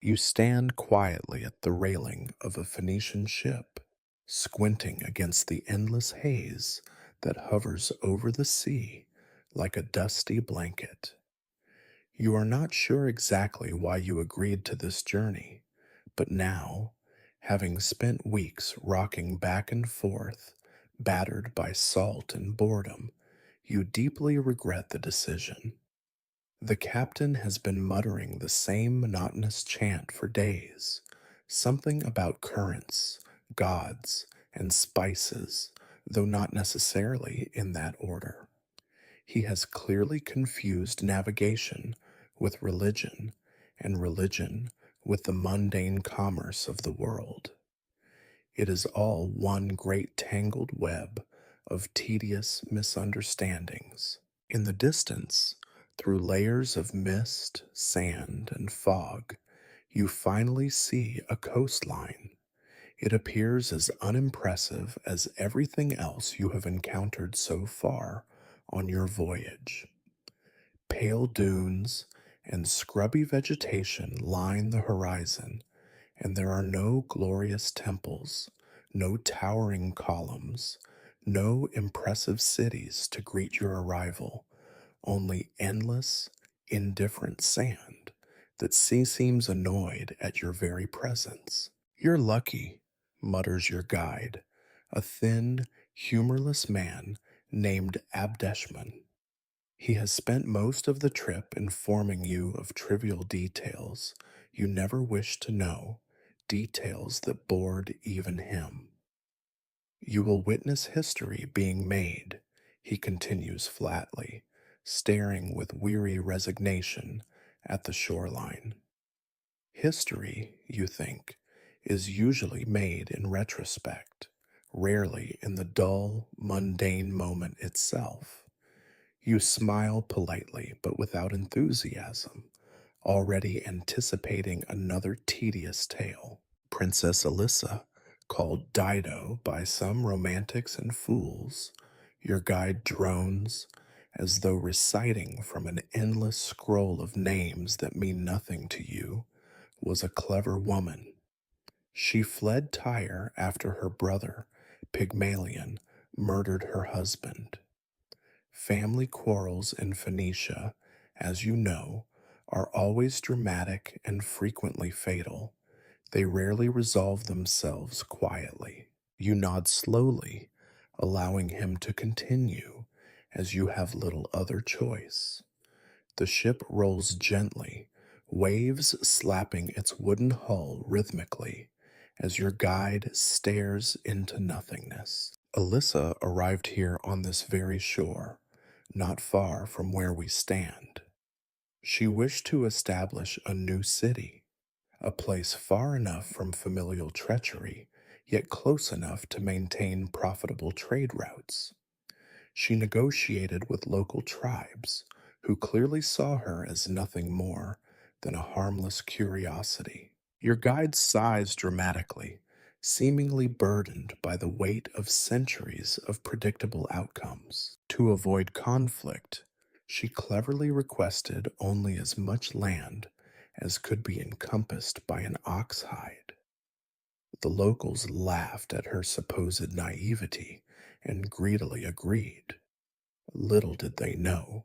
You stand quietly at the railing of a Phoenician ship, squinting against the endless haze that hovers over the sea like a dusty blanket. You are not sure exactly why you agreed to this journey, but now, having spent weeks rocking back and forth, battered by salt and boredom, you deeply regret the decision. The captain has been muttering the same monotonous chant for days, something about currents, gods, and spices, though not necessarily in that order. He has clearly confused navigation with religion, and religion with the mundane commerce of the world. It is all one great tangled web of tedious misunderstandings. In the distance, through layers of mist, sand, and fog, you finally see a coastline. It appears as unimpressive as everything else you have encountered so far on your voyage. Pale dunes and scrubby vegetation line the horizon, and there are no glorious temples, no towering columns, no impressive cities to greet your arrival, only endless, indifferent sand that seems annoyed at your very presence. You're lucky, mutters your guide, a thin, humorless man named Abdeshman. He has spent most of the trip informing you of trivial details you never wished to know, details that bored even him. You will witness history being made, he continues flatly, staring with weary resignation at the shoreline. History, you think, is usually made in retrospect, rarely in the dull, mundane moment itself. You smile politely, but without enthusiasm, already anticipating another tedious tale. Princess Alyssa, called Dido by some romantics and fools, your guide drones, as though reciting from an endless scroll of names that mean nothing to you, was a clever woman. She fled Tyre after her brother, Pygmalion, murdered her husband. Family quarrels in Phoenicia, as you know, are always dramatic and frequently fatal. They rarely resolve themselves quietly. You nod slowly, allowing him to continue, as you have little other choice. The ship rolls gently, waves slapping its wooden hull rhythmically, as your guide stares into nothingness. Alyssa arrived here on this very shore, not far from where we stand. She wished to establish a new city, a place far enough from familial treachery, yet close enough to maintain profitable trade routes. She negotiated with local tribes, who clearly saw her as nothing more than a harmless curiosity. Your guide sighs dramatically, seemingly burdened by the weight of centuries of predictable outcomes. To avoid conflict, she cleverly requested only as much land as could be encompassed by an ox hide. The locals laughed at her supposed naivety and greedily agreed. Little did they know.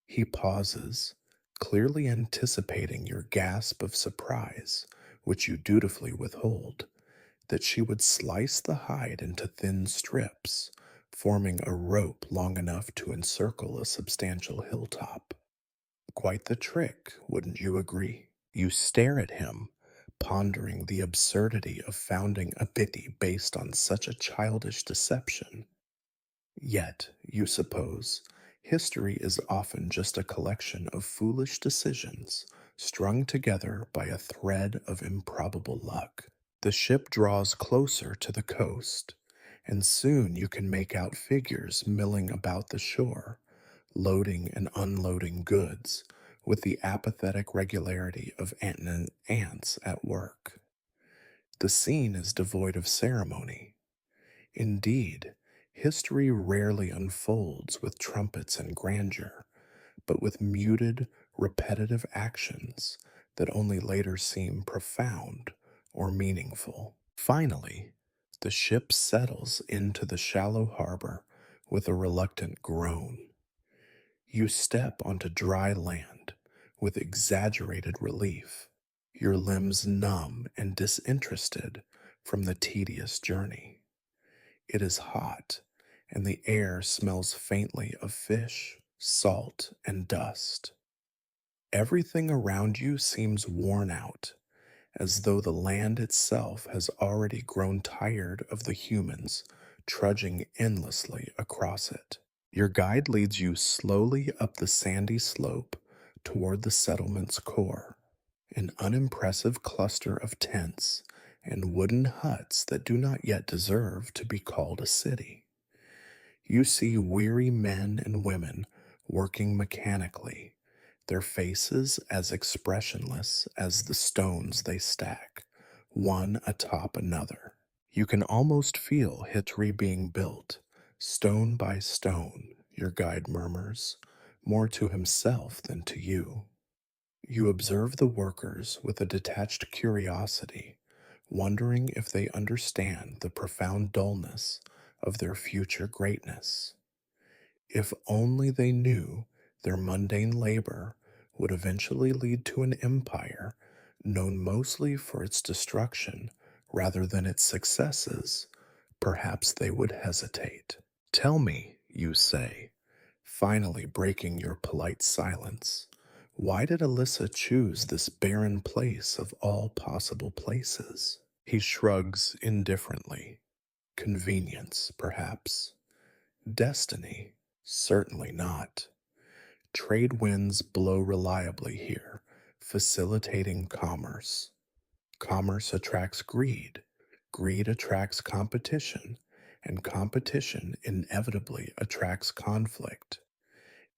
He pauses, clearly anticipating your gasp of surprise, which you dutifully withhold, that she would slice the hide into thin strips, forming a rope long enough to encircle a substantial hilltop. Quite the trick, wouldn't you agree? You stare at him, pondering the absurdity of founding a city based on such a childish deception. Yet, you suppose, history is often just a collection of foolish decisions strung together by a thread of improbable luck. The ship draws closer to the coast, and soon you can make out figures milling about the shore, loading and unloading goods with the apathetic regularity of ants at work. The scene is devoid of ceremony. Indeed, history rarely unfolds with trumpets and grandeur, but with muted, repetitive actions that only later seem profound or meaningful. Finally, the ship settles into the shallow harbor with a reluctant groan. You step onto dry land with exaggerated relief, your limbs numb and disinterested from the tedious journey. It is hot, and the air smells faintly of fish, salt, and dust. Everything around you seems worn out, as though the land itself has already grown tired of the humans trudging endlessly across it. Your guide leads you slowly up the sandy slope toward the settlement's core, an unimpressive cluster of tents and wooden huts that do not yet deserve to be called a city. You see weary men and women working mechanically, their faces as expressionless as the stones they stack, one atop another. You can almost feel history being built, stone by stone, your guide murmurs, more to himself than to you. You observe the workers with a detached curiosity, wondering if they understand the profound dullness of their future greatness. If only they knew their mundane labor would eventually lead to an empire known mostly for its destruction rather than its successes, perhaps they would hesitate. Tell me, you say, finally breaking your polite silence, why did Alyssa choose this barren place of all possible places? He shrugs indifferently. Convenience, perhaps. Destiny? Certainly not. Trade winds blow reliably here, facilitating commerce. Commerce attracts greed. Greed attracts competition, and competition inevitably attracts conflict.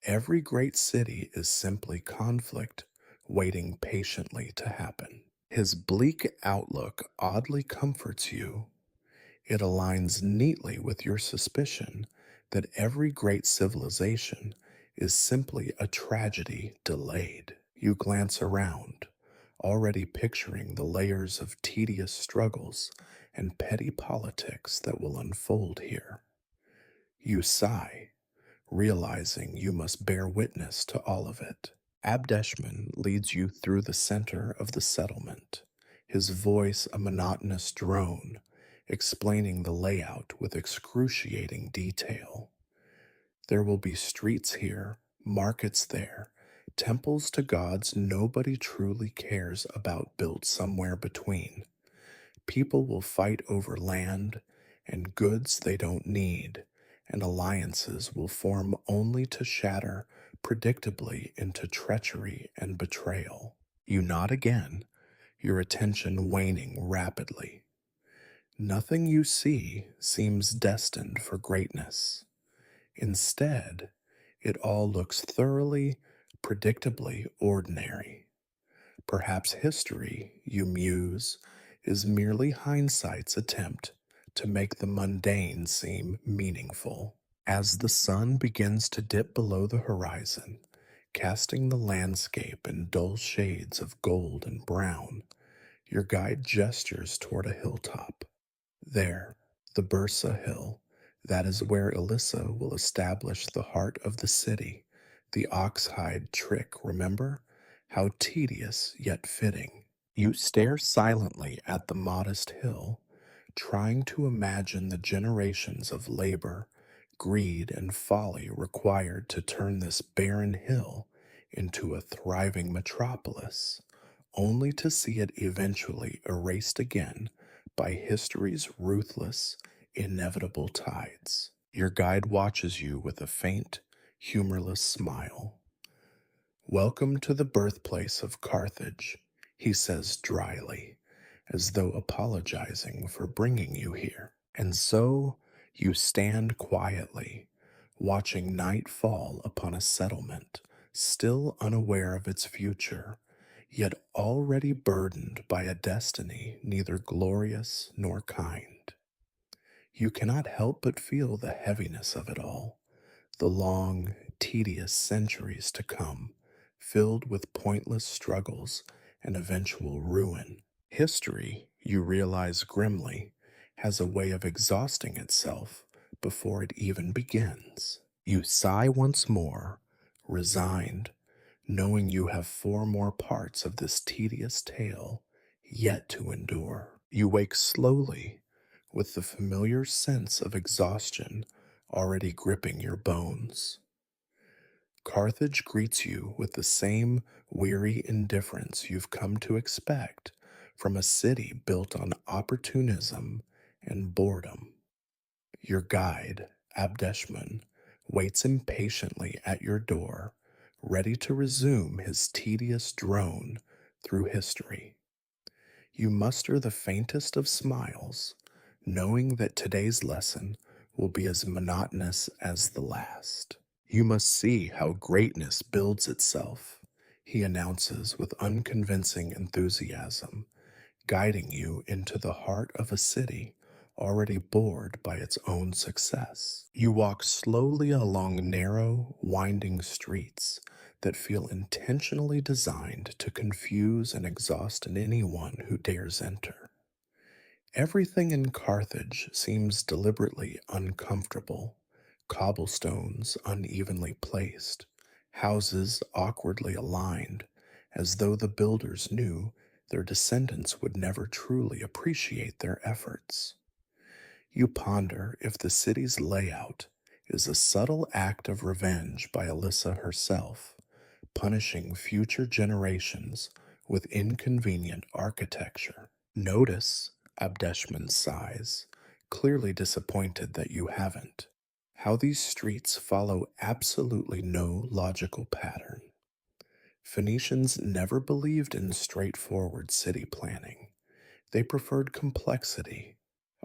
Every great city is simply conflict waiting patiently to happen. His bleak outlook oddly comforts you. It aligns neatly with your suspicion that every great civilization is simply a tragedy delayed. You glance around, already picturing the layers of tedious struggles and petty politics that will unfold here. You sigh, realizing you must bear witness to all of it. Abdeshman leads you through the center of the settlement, his voice a monotonous drone, explaining the layout with excruciating detail. There will be streets here, markets there, temples to gods nobody truly cares about built somewhere between. People will fight over land and goods they don't need, and alliances will form only to shatter predictably into treachery and betrayal. You nod again, your attention waning rapidly. Nothing you see seems destined for greatness. Instead, it all looks thoroughly, predictably ordinary. Perhaps history, you muse, is merely hindsight's attempt to make the mundane seem meaningful. As the sun begins to dip below the horizon, casting the landscape in dull shades of gold and brown, your guide gestures toward a hilltop. There, the Bursa Hill, that is where Elissa will establish the heart of the city. The oxhide trick, remember? How tedious yet fitting. You stare silently at the modest hill, trying to imagine the generations of labor, greed, and folly required to turn this barren hill into a thriving metropolis, only to see it eventually erased again by history's ruthless, inevitable tides. Your guide watches you with a faint, humorless smile. Welcome to the birthplace of Carthage, he says dryly, as though apologizing for bringing you here. And so you stand quietly, watching night fall upon a settlement, still unaware of its future, yet already burdened by a destiny neither glorious nor kind. You cannot help but feel the heaviness of it all, the long, tedious centuries to come, filled with pointless struggles and eventual ruin. History, you realize grimly, has a way of exhausting itself before it even begins. You sigh once more, resigned, knowing you have four more parts of this tedious tale yet to endure. You wake slowly, with the familiar sense of exhaustion already gripping your bones. Carthage greets you with the same weary indifference you've come to expect from a city built on opportunism and boredom. Your guide, Abdeshman, waits impatiently at your door, ready to resume his tedious drone through history. You muster the faintest of smiles, knowing that today's lesson will be as monotonous as the last. You must see how greatness builds itself, he announces with unconvincing enthusiasm, guiding you into the heart of a city already bored by its own success. You walk slowly along narrow, winding streets that feel intentionally designed to confuse and exhaust anyone who dares enter. Everything in Carthage seems deliberately uncomfortable. Cobblestones unevenly placed, houses awkwardly aligned, as though the builders knew their descendants would never truly appreciate their efforts. You ponder if the city's layout is a subtle act of revenge by Alyssa herself, punishing future generations with inconvenient architecture. Notice, Abdeshman sighs, clearly disappointed that you haven't, how these streets follow absolutely no logical pattern. Phoenicians never believed in straightforward city planning. They preferred complexity,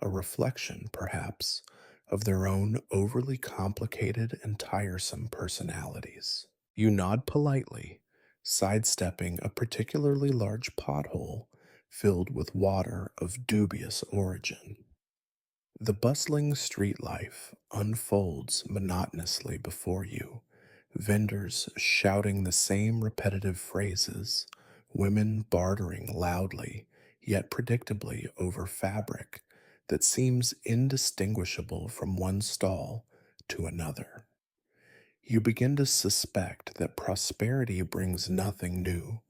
a reflection, perhaps, of their own overly complicated and tiresome personalities. You nod politely, sidestepping a particularly large pothole filled with water of dubious origin. The bustling street life unfolds monotonously before you, vendors shouting the same repetitive phrases, women bartering loudly yet predictably over fabric that seems indistinguishable from one stall to another. You begin to suspect that prosperity brings nothing new,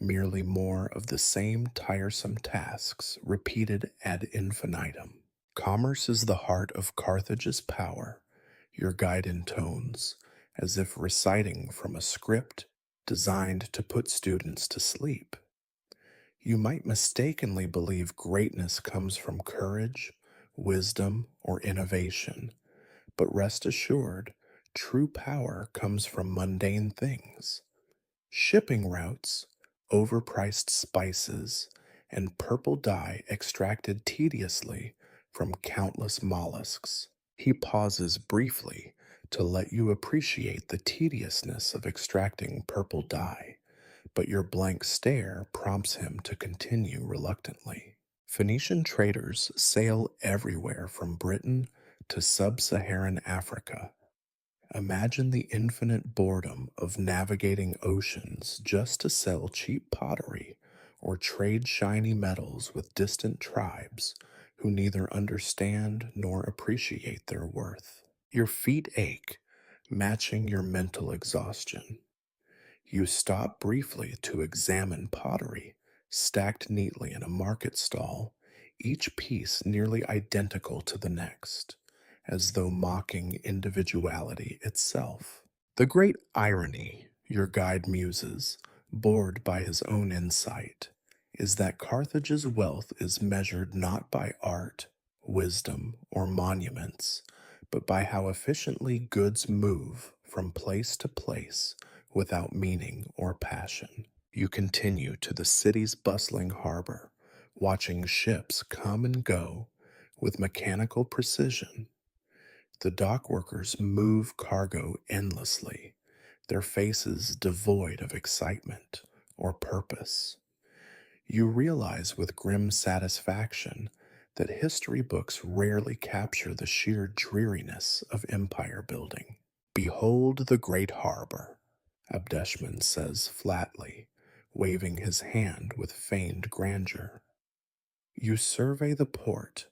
merely more of the same tiresome tasks repeated ad infinitum. Commerce is the heart of Carthage's power, your guide intones, as if reciting from a script designed to put students to sleep. You might mistakenly believe greatness comes from courage, wisdom, or innovation, but rest assured, true power comes from mundane things. Shipping routes, overpriced spices, and purple dye extracted tediously from countless mollusks. He pauses briefly to let you appreciate the tediousness of extracting purple dye, but your blank stare prompts him to continue reluctantly. Phoenician traders sail everywhere from Britain to sub-Saharan Africa. Imagine the infinite boredom of navigating oceans just to sell cheap pottery or trade shiny metals with distant tribes who neither understand nor appreciate their worth. Your feet ache, matching your mental exhaustion. You stop briefly to examine pottery, stacked neatly in a market stall, each piece nearly identical to the next, as though mocking individuality itself. The great irony, your guide muses, bored by his own insight, is that Carthage's wealth is measured not by art, wisdom, or monuments, but by how efficiently goods move from place to place without meaning or passion. You continue to the city's bustling harbor, watching ships come and go with mechanical precision. The dock workers move cargo endlessly, their faces devoid of excitement or purpose. You realize with grim satisfaction that history books rarely capture the sheer dreariness of empire building. Behold the great harbor, Abdeshman says flatly, waving his hand with feigned grandeur. You survey the port,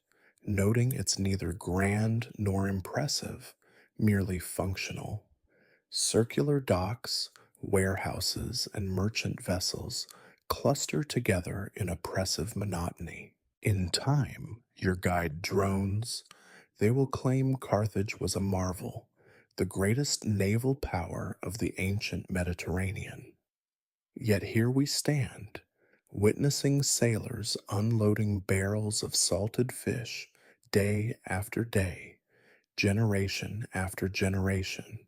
noting it's neither grand nor impressive, merely functional. Circular docks, warehouses, and merchant vessels cluster together in oppressive monotony. In time, your guide drones. They will claim Carthage was a marvel, the greatest naval power of the ancient Mediterranean. Yet here we stand, witnessing sailors unloading barrels of salted fish day after day, generation after generation.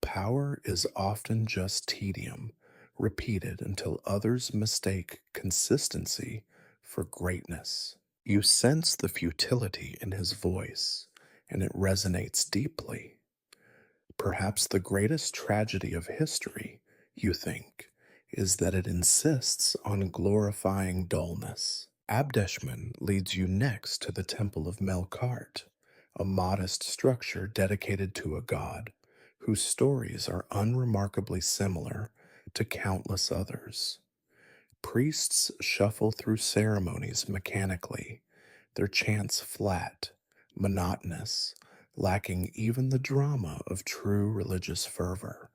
Power is often just tedium, repeated until others mistake consistency for greatness. You sense the futility in his voice, and it resonates deeply. Perhaps the greatest tragedy of history, you think, is that it insists on glorifying dullness. Abdeshman leads you next to the Temple of Melkart, a modest structure dedicated to a god whose stories are unremarkably similar to countless others. Priests shuffle through ceremonies mechanically, their chants flat, monotonous, lacking even the drama of true religious fervor.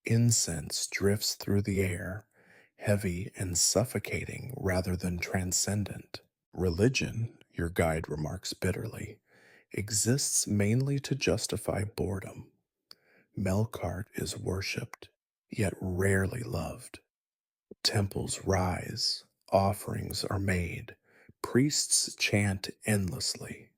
Incense drifts through the air, heavy and suffocating rather than transcendent. Religion, your guide remarks bitterly, exists mainly to justify boredom. Melkart is worshipped, yet rarely loved. Temples rise, offerings are made, priests chant endlessly.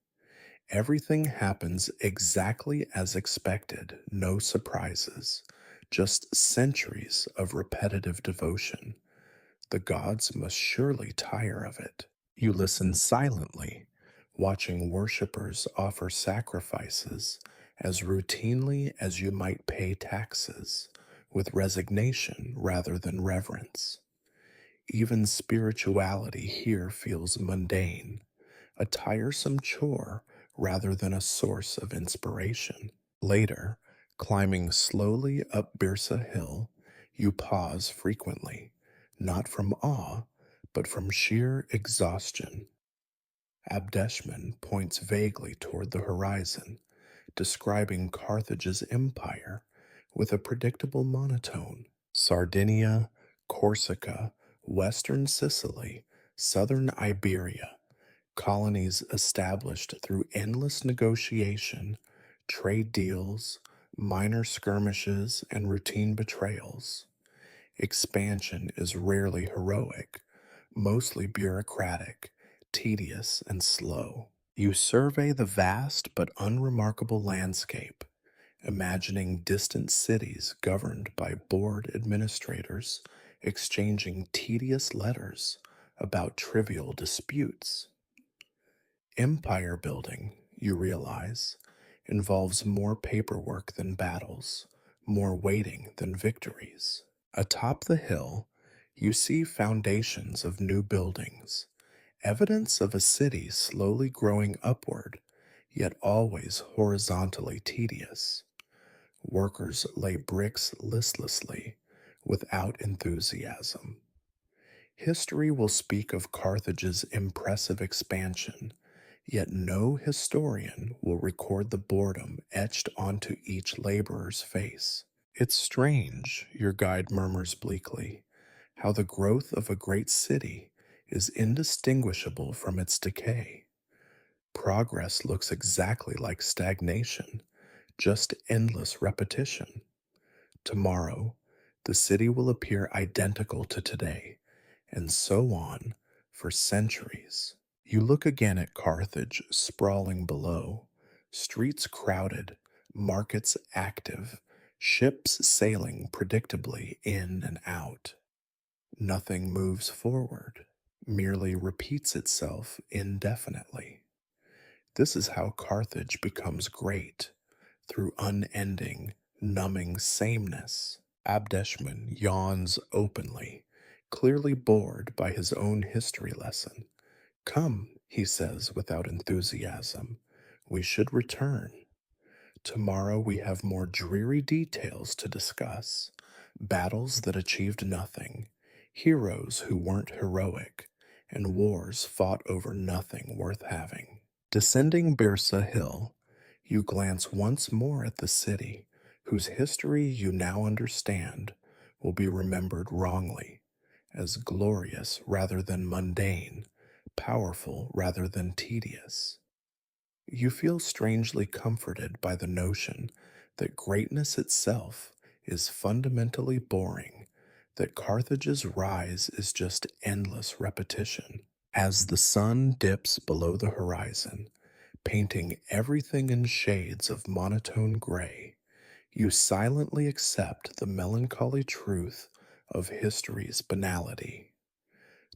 Everything happens exactly as expected, no surprises, just centuries of repetitive devotion. The gods must surely tire of it. You listen silently, watching worshippers offer sacrifices as routinely as you might pay taxes, with resignation rather than reverence. Even spirituality here feels mundane, a tiresome chore rather than a source of inspiration. Later, climbing slowly up Birsa Hill, you pause frequently, not from awe, but from sheer exhaustion. Abdeshman points vaguely toward the horizon, describing Carthage's empire with a predictable monotone. Sardinia, Corsica, western Sicily, southern Iberia, colonies established through endless negotiation, trade deals, minor skirmishes, and routine betrayals. Expansion is rarely heroic, mostly bureaucratic, tedious, and slow. You survey the vast but unremarkable landscape, imagining distant cities governed by bored administrators exchanging tedious letters about trivial disputes. Empire building, you realize, involves more paperwork than battles, more waiting than victories. Atop the hill, you see foundations of new buildings, evidence of a city slowly growing upward, yet always horizontally tedious. Workers lay bricks listlessly, without enthusiasm. History will speak of Carthage's impressive expansion, yet no historian will record the boredom etched onto each laborer's face. It's strange, your guide murmurs bleakly, how the growth of a great city is indistinguishable from its decay. Progress looks exactly like stagnation, just endless repetition. Tomorrow, the city will appear identical to today, and so on for centuries. You look again at Carthage sprawling below, streets crowded, markets active, ships sailing predictably in and out. Nothing moves forward, merely repeats itself indefinitely. This is how Carthage becomes great, through unending, numbing sameness. Abdeshman yawns openly, clearly bored by his own history lesson. Come, he says without enthusiasm, we should return. Tomorrow we have more dreary details to discuss. Battles that achieved nothing, heroes who weren't heroic, and wars fought over nothing worth having. Descending Birsa Hill, you glance once more at the city, whose history you now understand will be remembered wrongly as glorious rather than mundane, powerful rather than tedious. You feel strangely comforted by the notion that greatness itself is fundamentally boring, that Carthage's rise is just endless repetition. As the sun dips below the horizon, painting everything in shades of monotone gray, you silently accept the melancholy truth of history's banality.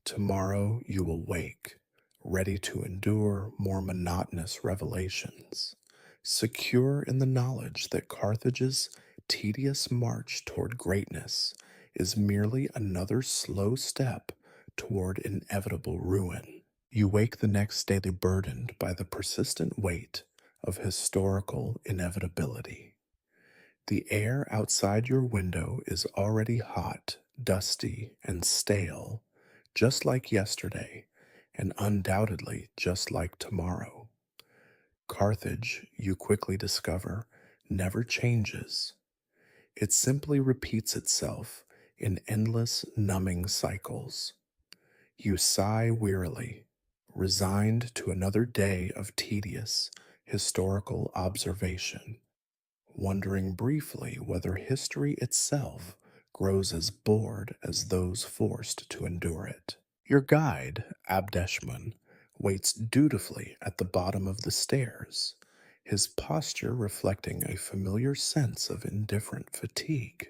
Tomorrow you will wake, ready to endure more monotonous revelations, secure in the knowledge that Carthage's tedious march toward greatness is merely another slow step toward inevitable ruin. You wake the next day burdened by the persistent weight of historical inevitability. The air outside your window is already hot, dusty, and stale, just like yesterday, and undoubtedly just like tomorrow. Carthage, you quickly discover, never changes. It simply repeats itself in endless, numbing cycles. You sigh wearily, resigned to another day of tedious historical observation, wondering briefly whether history itself grows as bored as those forced to endure it. Your guide, Abdeshman, waits dutifully at the bottom of the stairs, his posture reflecting a familiar sense of indifferent fatigue.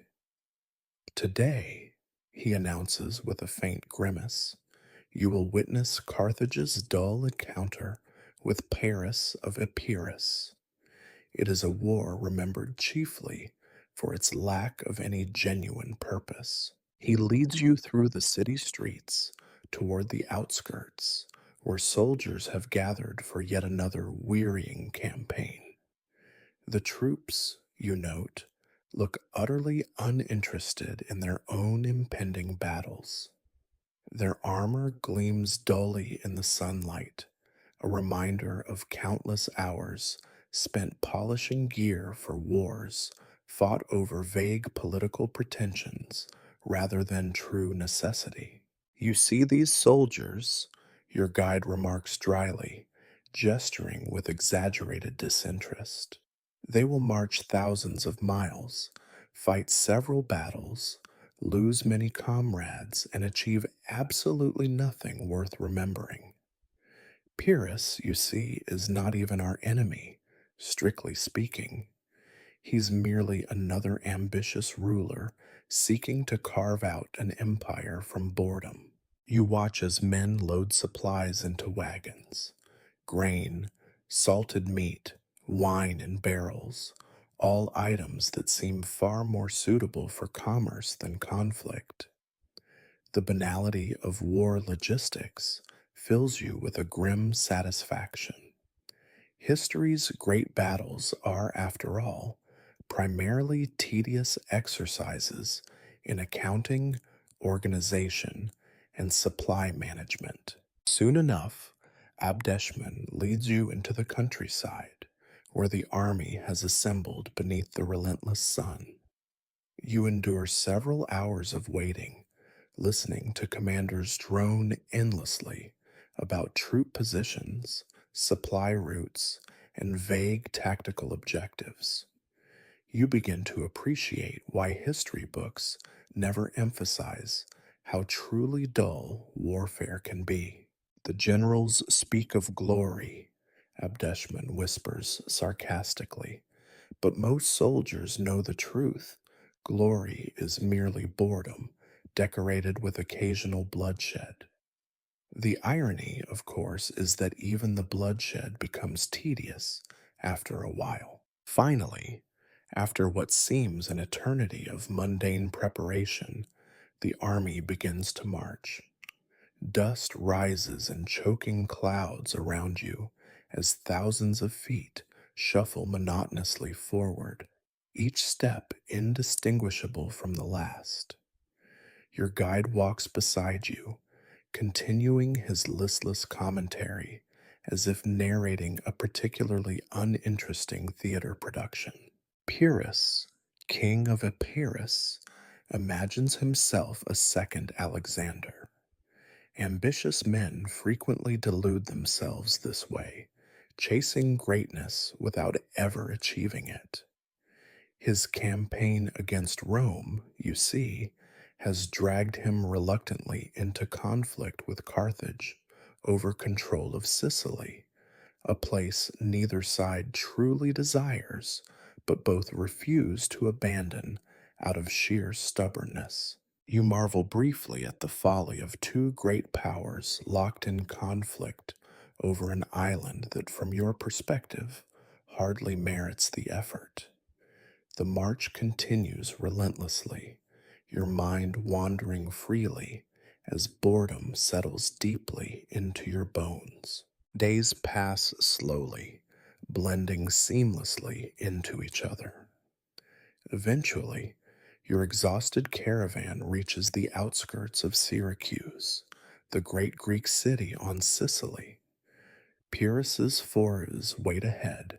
Today, he announces with a faint grimace, you will witness Carthage's dull encounter with Paris of Epirus. It is a war remembered chiefly for its lack of any genuine purpose. He leads you through the city streets toward the outskirts, where soldiers have gathered for yet another wearying campaign. The troops, you note, look utterly uninterested in their own impending battles. Their armor gleams dully in the sunlight, a reminder of countless hours spent polishing gear for wars fought over vague political pretensions rather than true necessity. You see these soldiers, your guide remarks dryly, gesturing with exaggerated disinterest. They will march thousands of miles, fight several battles, lose many comrades, and achieve absolutely nothing worth remembering. Pyrrhus, you see, is not even our enemy, strictly speaking. He's merely another ambitious ruler seeking to carve out an empire from boredom. You watch as men load supplies into wagons, grain, salted meat, wine in barrels, all items that seem far more suitable for commerce than conflict. The banality of war logistics fills you with a grim satisfaction. History's great battles are, after all, primarily tedious exercises in accounting, organization, and supply management. Soon enough, Abdeshman leads you into the countryside, where the army has assembled beneath the relentless sun. You endure several hours of waiting, listening to commanders drone endlessly about troop positions, supply routes, and vague tactical objectives. You begin to appreciate why history books never emphasize how truly dull warfare can be. The generals speak of glory, Abdeshman whispers sarcastically, but most soldiers know the truth. Glory is merely boredom, decorated with occasional bloodshed. The irony, of course, is that even the bloodshed becomes tedious after a while. Finally, after what seems an eternity of mundane preparation, the army begins to march. Dust rises in choking clouds around you as thousands of feet shuffle monotonously forward, each step indistinguishable from the last. Your guide walks beside you, continuing his listless commentary as if narrating a particularly uninteresting theater production. Pyrrhus, king of Epirus, imagines himself a second Alexander. Ambitious men frequently delude themselves this way, chasing greatness without ever achieving it. His campaign against Rome, you see, has dragged him reluctantly into conflict with Carthage over control of Sicily, a place neither side truly desires, but both refuse to abandon out of sheer stubbornness. You marvel briefly at the folly of two great powers locked in conflict over an island that, from your perspective, hardly merits the effort. The march continues relentlessly, your mind wandering freely as boredom settles deeply into your bones. Days pass slowly, blending seamlessly into each other. Eventually, your exhausted caravan reaches the outskirts of Syracuse, the great Greek city on Sicily. Pyrrhus's foes wait ahead,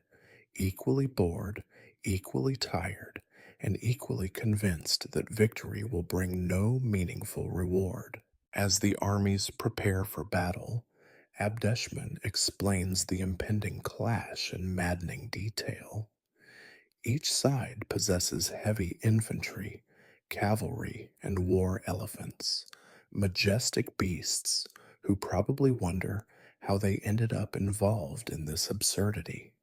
equally bored, equally tired, and equally convinced that victory will bring no meaningful reward. As the armies prepare for battle, Abdeshman explains the impending clash in maddening detail. Each side possesses heavy infantry, cavalry, and war elephants, majestic beasts who probably wonder how they ended up involved in this absurdity.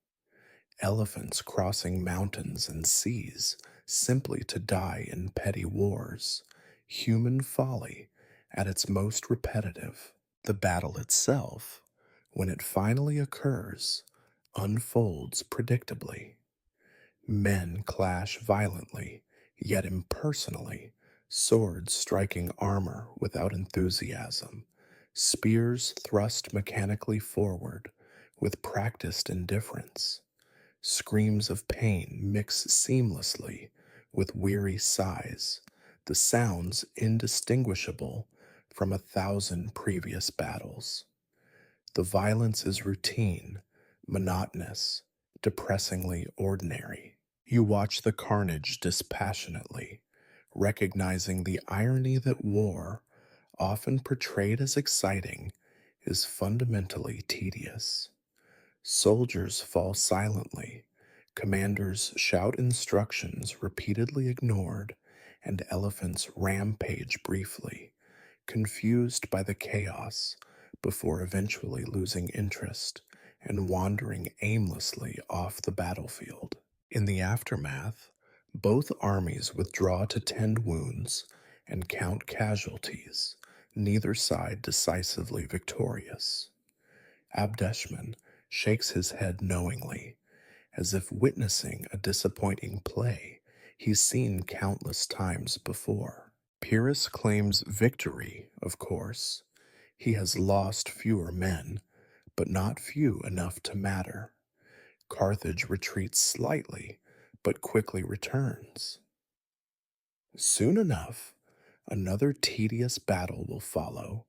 Elephants crossing mountains and seas simply to die in petty wars, human folly at its most repetitive. The battle itself, when it finally occurs, unfolds predictably. Men clash violently, yet impersonally, swords striking armor without enthusiasm, spears thrust mechanically forward with practiced indifference. Screams of pain mix seamlessly with weary sighs, the sounds indistinguishable from 1,000 previous battles. The violence is routine, monotonous, depressingly ordinary. You watch the carnage dispassionately, recognizing the irony that war, often portrayed as exciting, is fundamentally tedious. Soldiers fall silently, commanders shout instructions repeatedly ignored, and elephants rampage briefly, confused by the chaos, before eventually losing interest and wandering aimlessly off the battlefield. In the aftermath, both armies withdraw to tend wounds and count casualties, neither side decisively victorious. Abdeshman shakes his head knowingly, as if witnessing a disappointing play he's seen countless times before. Pyrrhus claims victory, of course. He has lost fewer men, but not few enough to matter. Carthage retreats slightly, but quickly returns. Soon enough, another tedious battle will follow,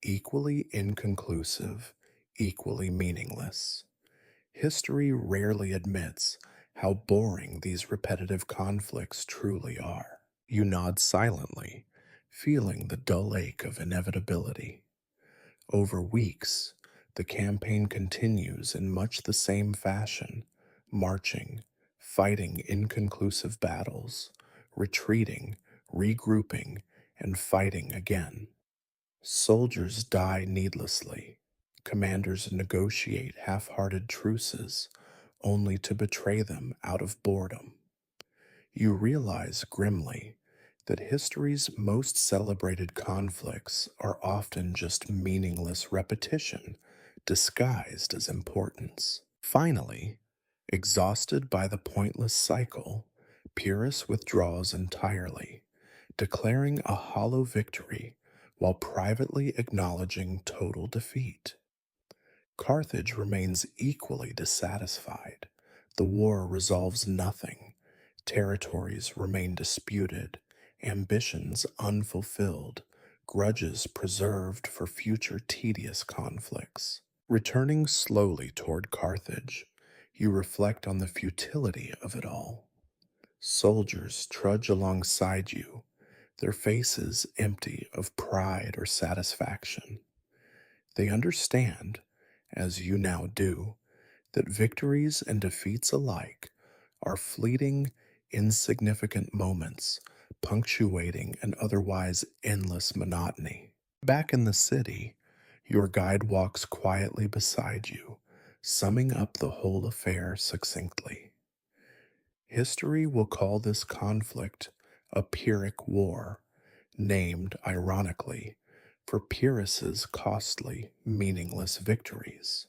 equally inconclusive, equally meaningless. History rarely admits how boring these repetitive conflicts truly are. You nod silently, feeling the dull ache of inevitability. Over weeks, the campaign continues in much the same fashion, marching, fighting inconclusive battles, retreating, regrouping, and fighting again. Soldiers die needlessly. Commanders negotiate half-hearted truces, only to betray them out of boredom. You realize grimly that history's most celebrated conflicts are often just meaningless repetition disguised as importance. Finally, exhausted by the pointless cycle, Pyrrhus withdraws entirely, declaring a hollow victory while privately acknowledging total defeat. Carthage remains equally dissatisfied. The war resolves nothing. Territories remain disputed, ambitions unfulfilled, grudges preserved for future tedious conflicts. Returning slowly toward Carthage, you reflect on the futility of it all. Soldiers trudge alongside you, their faces empty of pride or satisfaction. They understand, as you now do, that victories and defeats alike are fleeting, insignificant moments, punctuating an otherwise endless monotony. Back in the city, your guide walks quietly beside you, summing up the whole affair succinctly. History will call this conflict a Pyrrhic War, named, ironically, for Pyrrhus's costly, meaningless victories.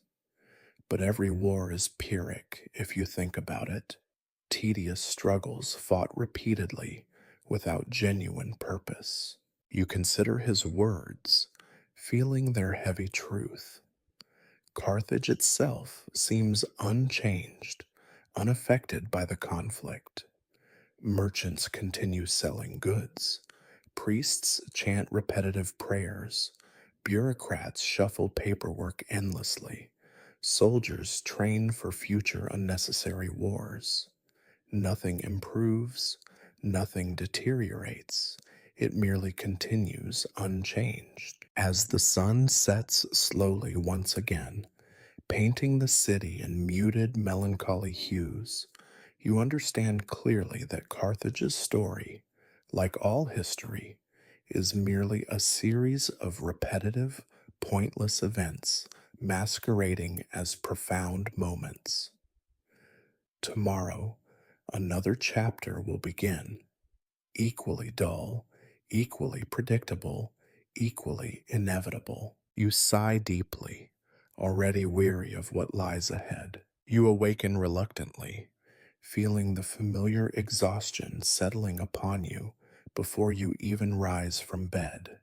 But every war is Pyrrhic if you think about it. Tedious struggles fought repeatedly without genuine purpose. You consider his words, feeling their heavy truth. Carthage itself seems unchanged, unaffected by the conflict. Merchants continue selling goods. Priests chant repetitive prayers. Bureaucrats shuffle paperwork endlessly. Soldiers train for future unnecessary wars. Nothing improves, nothing deteriorates. It merely continues unchanged. As the sun sets slowly once again, painting the city in muted, melancholy hues, you understand clearly that Carthage's story, like all history, is merely a series of repetitive, pointless events masquerading as profound moments. Tomorrow, another chapter will begin, equally dull, equally predictable, equally inevitable. You sigh deeply, already weary of what lies ahead. You awaken reluctantly, feeling the familiar exhaustion settling upon you before you even rise from bed.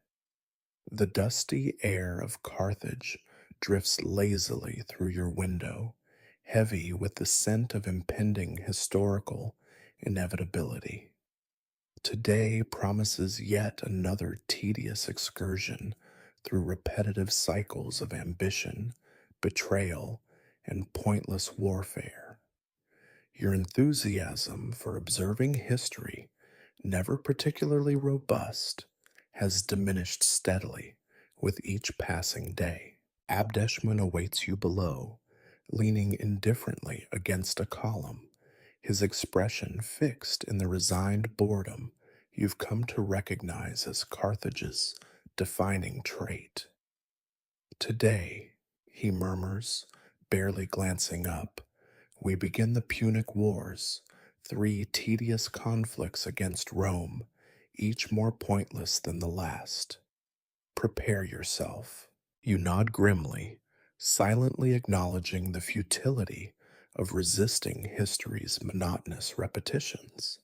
The dusty air of Carthage drifts lazily through your window, heavy with the scent of impending historical inevitability. Today promises yet another tedious excursion through repetitive cycles of ambition, betrayal, and pointless warfare. Your enthusiasm for observing history, never particularly robust, has diminished steadily with each passing day. Abdeshman awaits you below, leaning indifferently against a column, his expression fixed in the resigned boredom you've come to recognize as Carthage's defining trait. Today, he murmurs, barely glancing up, we begin the Punic Wars, 3 tedious conflicts against Rome, each more pointless than the last. Prepare yourself. You nod grimly, silently acknowledging the futility of resisting history's monotonous repetitions.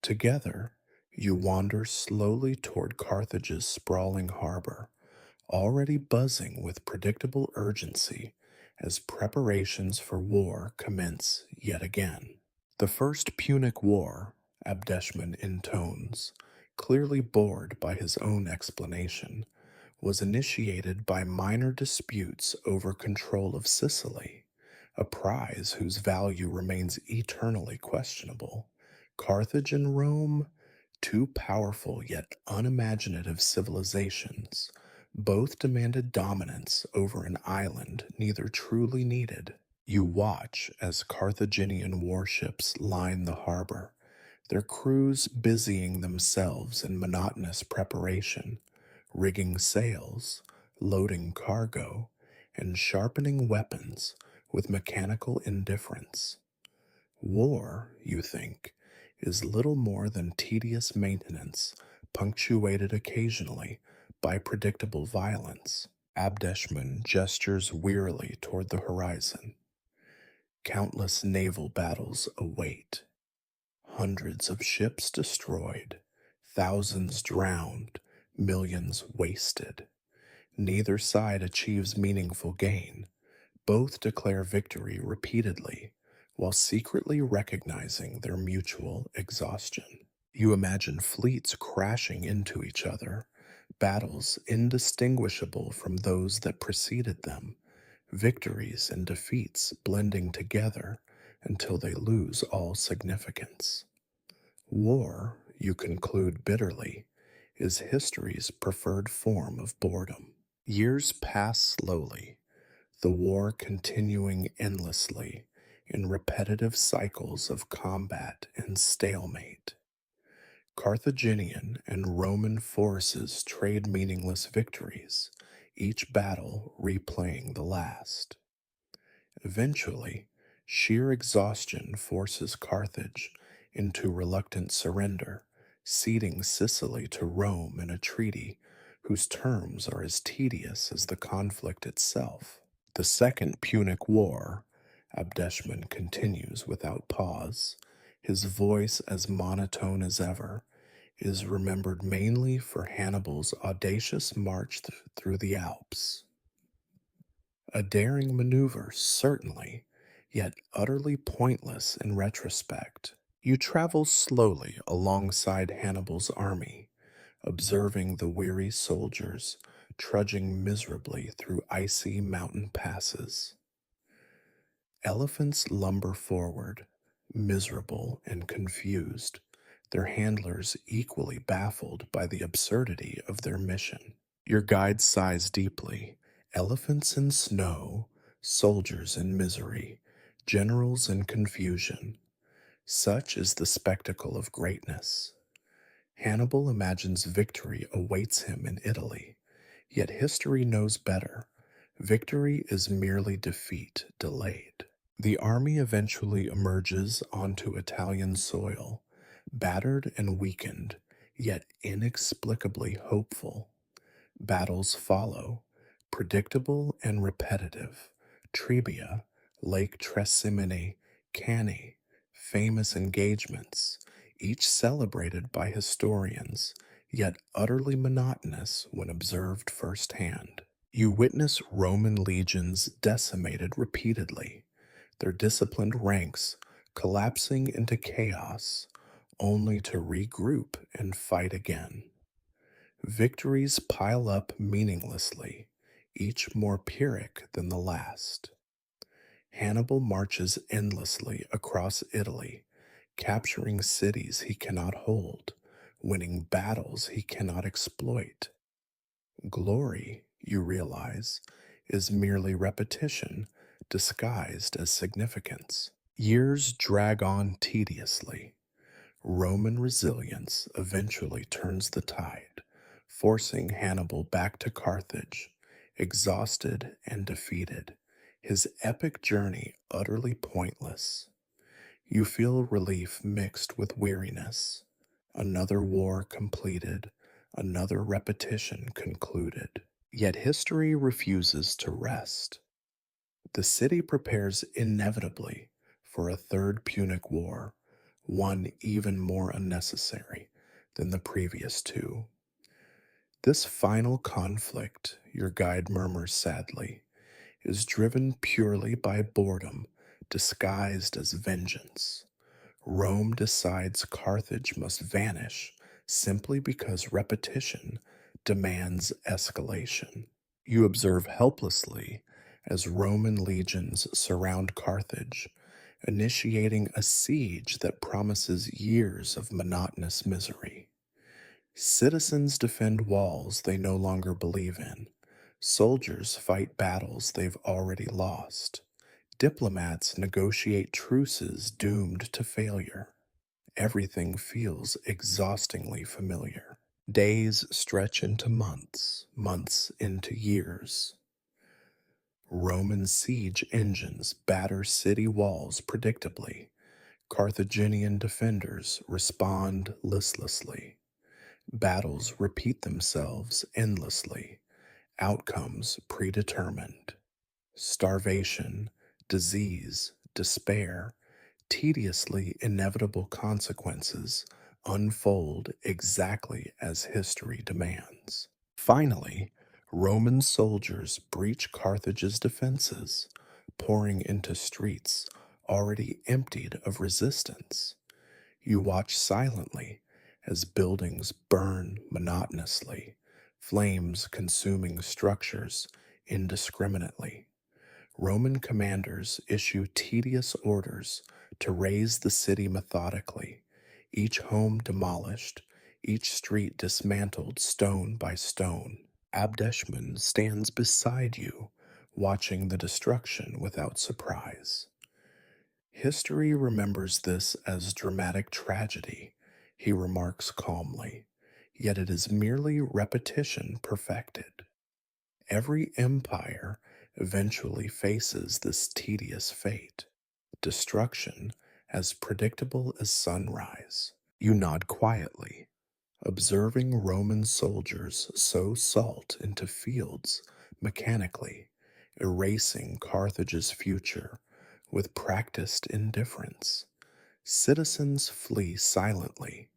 Together, you wander slowly toward Carthage's sprawling harbor, already buzzing with predictable urgency as preparations for war commence yet again. The First Punic War, Abdeshman intones, clearly bored by his own explanation, was initiated by minor disputes over control of Sicily, a prize whose value remains eternally questionable. Carthage and Rome, 2 powerful yet unimaginative civilizations, both demanded dominance over an island neither truly needed. You watch as Carthaginian warships line the harbor, their crews busying themselves in monotonous preparation, rigging sails, loading cargo, and sharpening weapons with mechanical indifference. War, you think, is little more than tedious maintenance, punctuated occasionally by predictable violence. Abdeshman gestures wearily toward the horizon. Countless naval battles await. Hundreds of ships destroyed, thousands drowned, millions wasted. Neither side achieves meaningful gain. Both declare victory repeatedly, while secretly recognizing their mutual exhaustion. You imagine fleets crashing into each other, battles indistinguishable from those that preceded them, victories and defeats blending together until they lose all significance. War, you conclude bitterly, is history's preferred form of boredom. Years pass slowly, the war continuing endlessly in repetitive cycles of combat and stalemate. Carthaginian and Roman forces trade meaningless victories, each battle replaying the last. Eventually, sheer exhaustion forces Carthage into reluctant surrender, ceding Sicily to Rome in a treaty whose terms are as tedious as the conflict itself. The Second Punic War, Abdeshman continues without pause, his voice as monotone as ever, is remembered mainly for Hannibal's audacious march through the Alps. A daring maneuver, certainly, yet utterly pointless in retrospect. You travel slowly alongside Hannibal's army, observing the weary soldiers trudging miserably through icy mountain passes. Elephants lumber forward, miserable and confused, their handlers equally baffled by the absurdity of their mission. Your guide sighs deeply. Elephants in snow, soldiers in misery, generals in confusion. Such is the spectacle of greatness. Hannibal imagines victory awaits him in Italy, yet history knows better. Victory is merely defeat delayed. The army eventually emerges onto Italian soil, battered and weakened, yet inexplicably hopeful. Battles follow, predictable and repetitive. Trebia, Lake Trasimene, Cannae, famous engagements, each celebrated by historians, yet utterly monotonous when observed firsthand. You witness Roman legions decimated repeatedly, their disciplined ranks collapsing into chaos, only to regroup and fight again. Victories pile up meaninglessly, each more Pyrrhic than the last. Hannibal marches endlessly across Italy, capturing cities he cannot hold, winning battles he cannot exploit. Glory, you realize, is merely repetition disguised as significance. Years drag on tediously. Roman resilience eventually turns the tide, forcing Hannibal back to Carthage, exhausted and defeated, his epic journey utterly pointless. You feel relief mixed with weariness. Another war completed, another repetition concluded. Yet history refuses to rest. The city prepares inevitably for a third Punic War, one even more unnecessary than the previous two. This final conflict, your guide murmurs sadly, is driven purely by boredom disguised as vengeance. Rome decides Carthage must vanish simply because repetition demands escalation. You observe helplessly as Roman legions surround Carthage, initiating a siege that promises years of monotonous misery. Citizens defend walls they no longer believe in. Soldiers fight battles they've already lost. Diplomats negotiate truces doomed to failure. Everything feels exhaustingly familiar. Days stretch into months, months into years. Roman siege engines batter city walls predictably. Carthaginian defenders respond listlessly. Battles repeat themselves endlessly, outcomes predetermined. Starvation, disease, despair, tediously inevitable consequences unfold exactly as history demands. Finally, Roman soldiers breach Carthage's defenses, pouring into streets already emptied of resistance. You watch silently as buildings burn monotonously, flames consuming structures indiscriminately. Roman commanders issue tedious orders to raze the city methodically, each home demolished, each street dismantled stone by stone. Abdeshman stands beside you, watching the destruction without surprise. History remembers this as dramatic tragedy, he remarks calmly, yet it is merely repetition perfected. Every empire eventually faces this tedious fate, destruction as predictable as sunrise. You nod quietly, observing Roman soldiers sow salt into fields mechanically, erasing Carthage's future with practiced indifference. Citizens flee silently,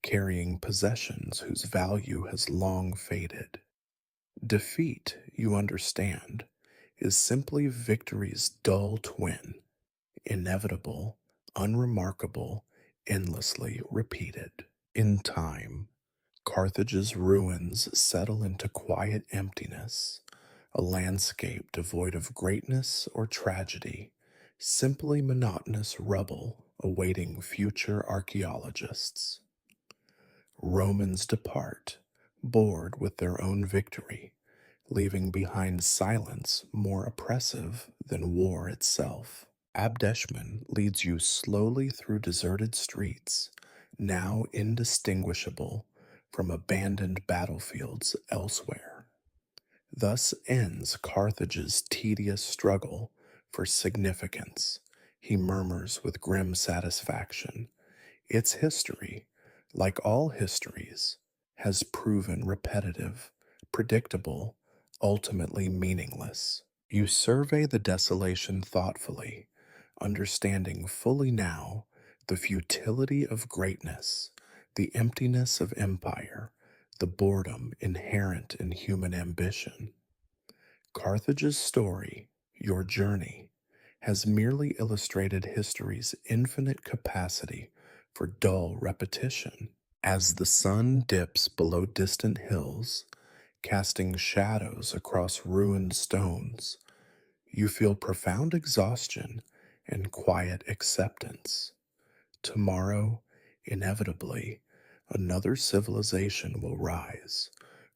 carrying possessions whose value has long faded. Defeat, you understand, is simply victory's dull twin, inevitable, unremarkable, endlessly repeated. In time, Carthage's ruins settle into quiet emptiness, a landscape devoid of greatness or tragedy, simply monotonous rubble awaiting future archaeologists. Romans depart, bored with their own victory, leaving behind silence more oppressive than war itself. Abdeshman leads you slowly through deserted streets, now indistinguishable from abandoned battlefields elsewhere. Thus ends Carthage's tedious struggle for significance, he murmurs with grim satisfaction. Its history, like all histories, has proven repetitive, predictable, ultimately meaningless. You survey the desolation thoughtfully, understanding fully now the futility of greatness, the emptiness of empire, the boredom inherent in human ambition. Carthage's story, your journey, has merely illustrated history's infinite capacity for dull repetition. As the sun dips below distant hills, casting shadows across ruined stones, you feel profound exhaustion and quiet acceptance. Tomorrow, inevitably, another civilization will rise,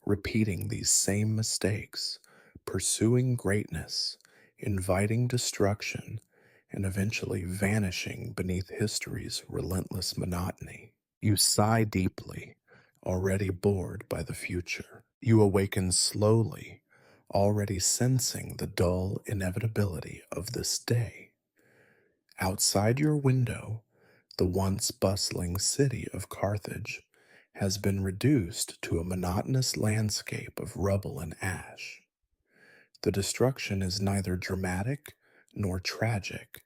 repeating these same mistakes, pursuing greatness, inviting destruction, and eventually vanishing beneath history's relentless monotony. You sigh deeply, already bored by the future. You awaken slowly, already sensing the dull inevitability of this day. Outside your window, the once bustling city of Carthage has been reduced to a monotonous landscape of rubble and ash. The destruction is neither dramatic nor tragic,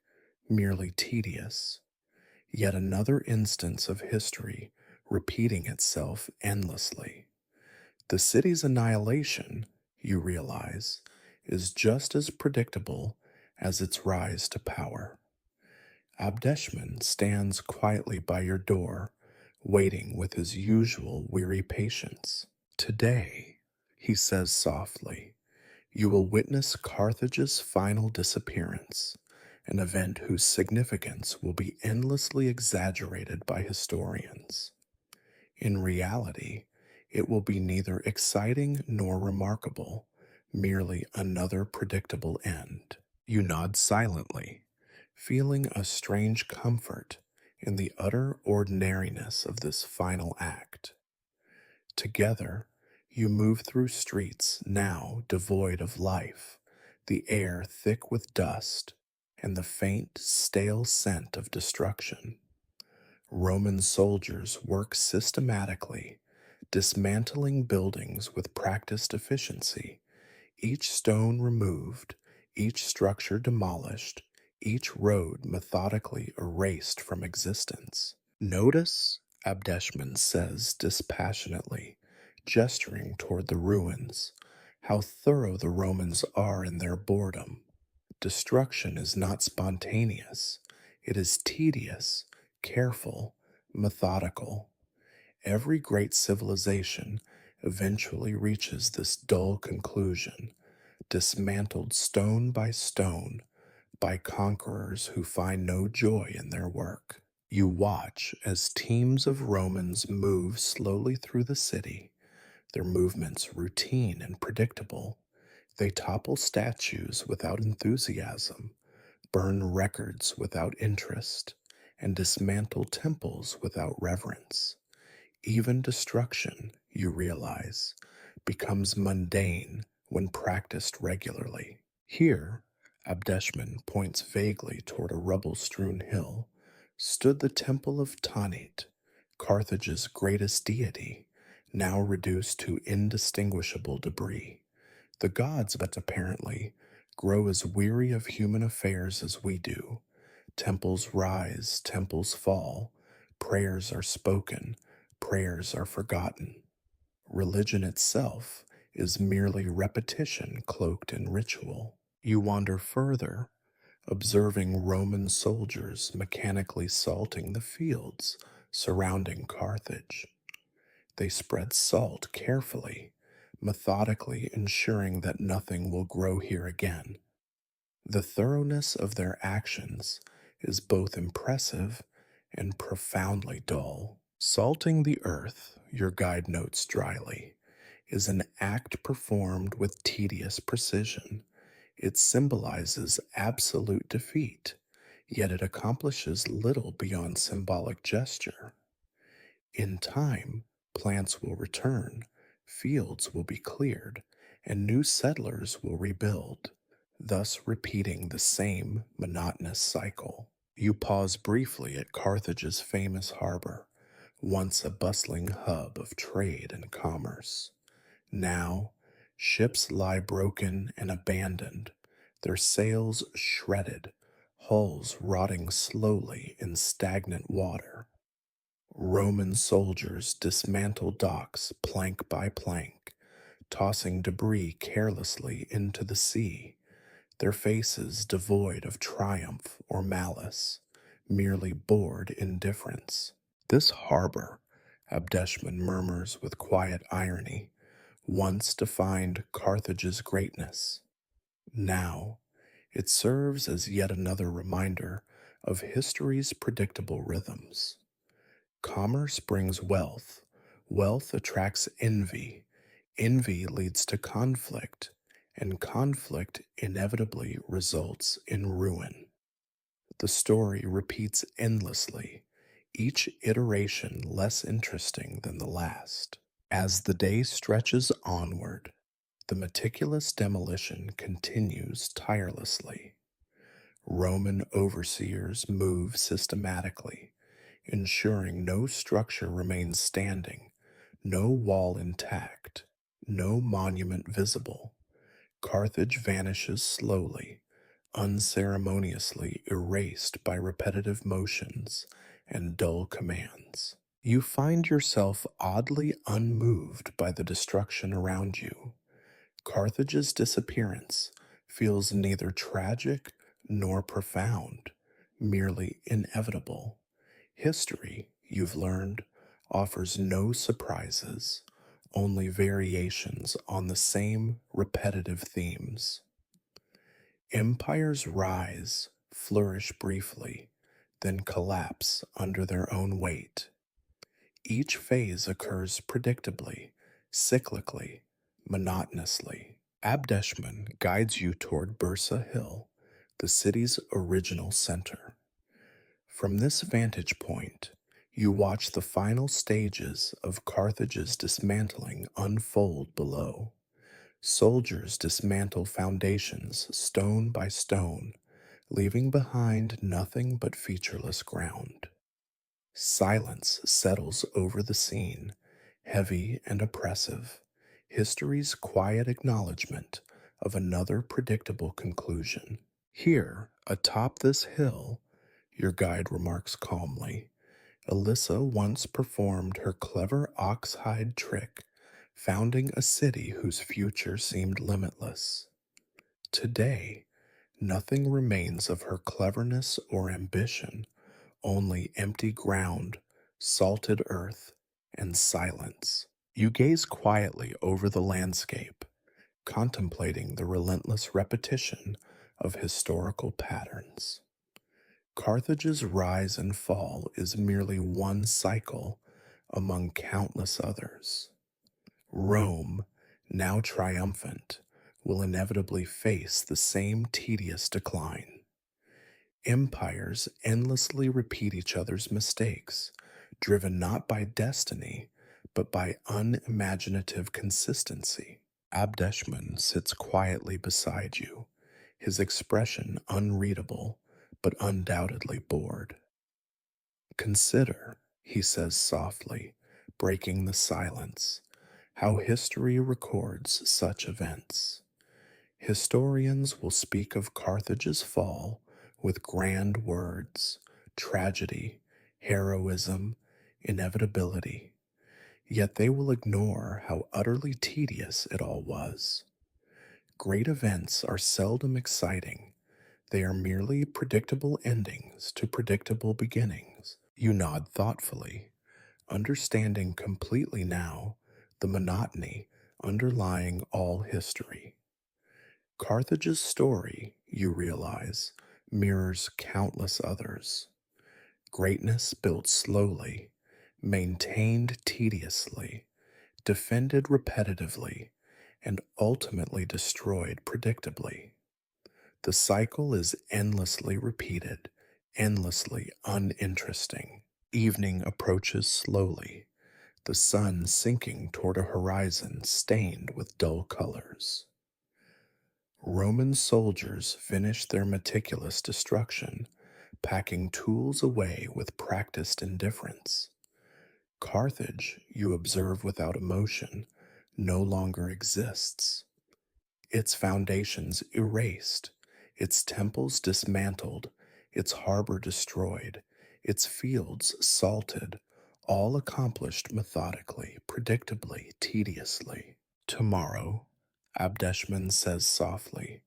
merely tedious. Yet another instance of history repeating itself endlessly. The city's annihilation, you realize, is just as predictable as its rise to power. Abdeshman stands quietly by your door, waiting with his usual weary patience. Today, he says softly, you will witness Carthage's final disappearance, an event whose significance will be endlessly exaggerated by historians. In reality, it will be neither exciting nor remarkable, merely another predictable end. You nod silently, feeling a strange comfort in the utter ordinariness of this final act. Together, you move through streets now devoid of life, the air thick with dust, and the faint, stale scent of destruction. Roman soldiers work systematically, dismantling buildings with practiced efficiency, each stone removed, each structure demolished, each road methodically erased from existence. Notice, Abdeshman says dispassionately, gesturing toward the ruins, how thorough the Romans are in their boredom. Destruction is not spontaneous, it is tedious, careful, methodical. Every great civilization eventually reaches this dull conclusion, dismantled stone by stone by conquerors who find no joy in their work. You watch as teams of Romans move slowly through the city, their movements routine and predictable. They topple statues without enthusiasm, burn records without interest, and dismantle temples without reverence. Even destruction, you realize, becomes mundane when practiced regularly. Here, Abdeshman points vaguely toward a rubble strewn hill, stood the temple of Tanit, Carthage's greatest deity, now reduced to indistinguishable debris. The gods, but apparently, grow as weary of human affairs as we do. Temples rise, temples fall, prayers are spoken, prayers are forgotten. Religion itself is merely repetition cloaked in ritual. You wander further, observing Roman soldiers mechanically salting the fields surrounding Carthage. They spread salt carefully, methodically ensuring that nothing will grow here again. The thoroughness of their actions is both impressive and profoundly dull. Salting the earth, your guide notes dryly, is an act performed with tedious precision. It symbolizes absolute defeat, yet it accomplishes little beyond symbolic gesture. In time, plants will return, fields will be cleared, and new settlers will rebuild, thus repeating the same monotonous cycle. You pause briefly at Carthage's famous harbor, once a bustling hub of trade and commerce. Now, ships lie broken and abandoned, their sails shredded, hulls rotting slowly in stagnant water. Roman soldiers dismantle docks plank by plank, tossing debris carelessly into the sea, their faces devoid of triumph or malice, merely bored indifference. This harbor, Abdeshman murmurs with quiet irony, once defined Carthage's greatness. Now, it serves as yet another reminder of history's predictable rhythms. Commerce brings wealth, wealth attracts envy, envy leads to conflict, and conflict inevitably results in ruin. The story repeats endlessly, each iteration less interesting than the last. As the day stretches onward, the meticulous demolition continues tirelessly. Roman overseers move systematically, ensuring no structure remains standing, no wall intact, no monument visible. Carthage vanishes slowly, unceremoniously erased by repetitive motions and dull commands. You find yourself oddly unmoved by the destruction around you. Carthage's disappearance feels neither tragic nor profound, merely inevitable. History, you've learned, offers no surprises, only variations on the same repetitive themes. Empires rise, flourish briefly, then collapse under their own weight. Each phase occurs predictably, cyclically, monotonously. Abdeshman guides you toward Bursa Hill, the city's original center. From this vantage point, you watch the final stages of Carthage's dismantling unfold below. Soldiers dismantle foundations stone by stone, leaving behind nothing but featureless ground. Silence settles over the scene, heavy and oppressive, history's quiet acknowledgement of another predictable conclusion. Here, atop this hill, your guide remarks calmly, Alyssa once performed her clever ox-hide trick, founding a city whose future seemed limitless. Today, nothing remains of her cleverness or ambition, only empty ground, salted earth, and silence. You gaze quietly over the landscape, contemplating the relentless repetition of historical patterns. Carthage's rise and fall is merely one cycle among countless others. Rome, now triumphant, will inevitably face the same tedious decline. Empires endlessly repeat each other's mistakes, driven not by destiny, but by unimaginative consistency. Abdeshman sits quietly beside you, his expression unreadable, but undoubtedly bored. Consider, he says softly, breaking the silence, how history records such events. Historians will speak of Carthage's fall with grand words, tragedy, heroism, inevitability, yet they will ignore how utterly tedious it all was. Great events are seldom exciting. They are merely predictable endings to predictable beginnings. You nod thoughtfully, understanding completely now the monotony underlying all history. Carthage's story, you realize, mirrors countless others. Greatness built slowly, maintained tediously, defended repetitively, and ultimately destroyed predictably. The cycle is endlessly repeated, endlessly uninteresting. Evening approaches slowly, the sun sinking toward a horizon stained with dull colors. Roman soldiers finished their meticulous destruction, packing tools away with practiced indifference. Carthage, you observe without emotion, no longer exists. Its foundations erased, its temples dismantled, its harbor destroyed, its fields salted, all accomplished methodically, predictably, tediously. Tomorrow, Abdeshman says softly,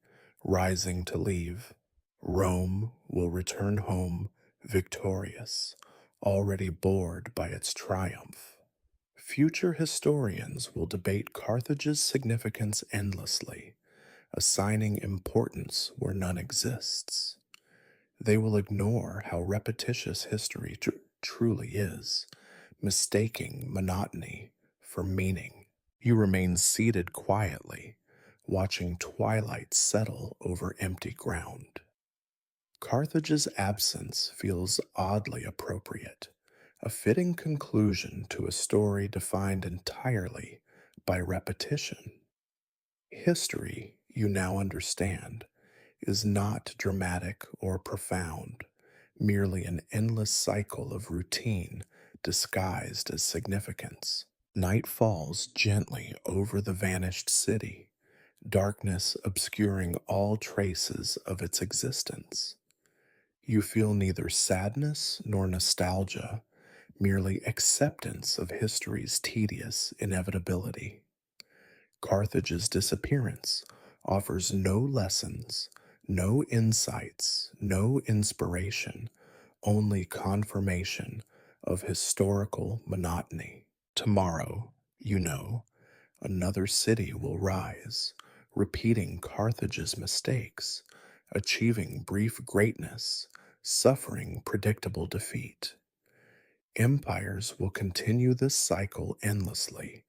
rising to leave, Rome will return home victorious, already bored by its triumph. Future historians will debate Carthage's significance endlessly, assigning importance where none exists. They will ignore how repetitious history truly is, mistaking monotony for meaning. You remain seated quietly, watching twilight settle over empty ground. Carthage's absence feels oddly appropriate, a fitting conclusion to a story defined entirely by repetition. History, you now understand, is not dramatic or profound, merely an endless cycle of routine disguised as significance. Night falls gently over the vanished city, darkness obscuring all traces of its existence. You feel neither sadness nor nostalgia, merely acceptance of history's tedious inevitability. Carthage's disappearance offers no lessons, no insights, no inspiration, only confirmation of historical monotony. Tomorrow, you know, another city will rise, repeating Carthage's mistakes, achieving brief greatness, suffering predictable defeat. Empires will continue this cycle endlessly,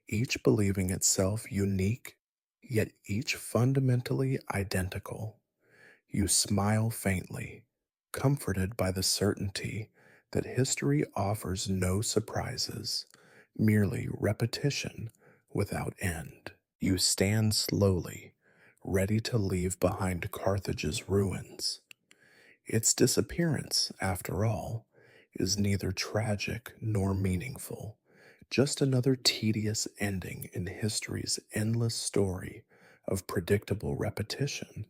each believing itself unique, yet each fundamentally identical. You smile faintly, comforted by the certainty that history offers no surprises, merely repetition without end. You stand slowly, ready to leave behind Carthage's ruins. Its disappearance, after all, is neither tragic nor meaningful, just another tedious ending in history's endless story of predictable repetition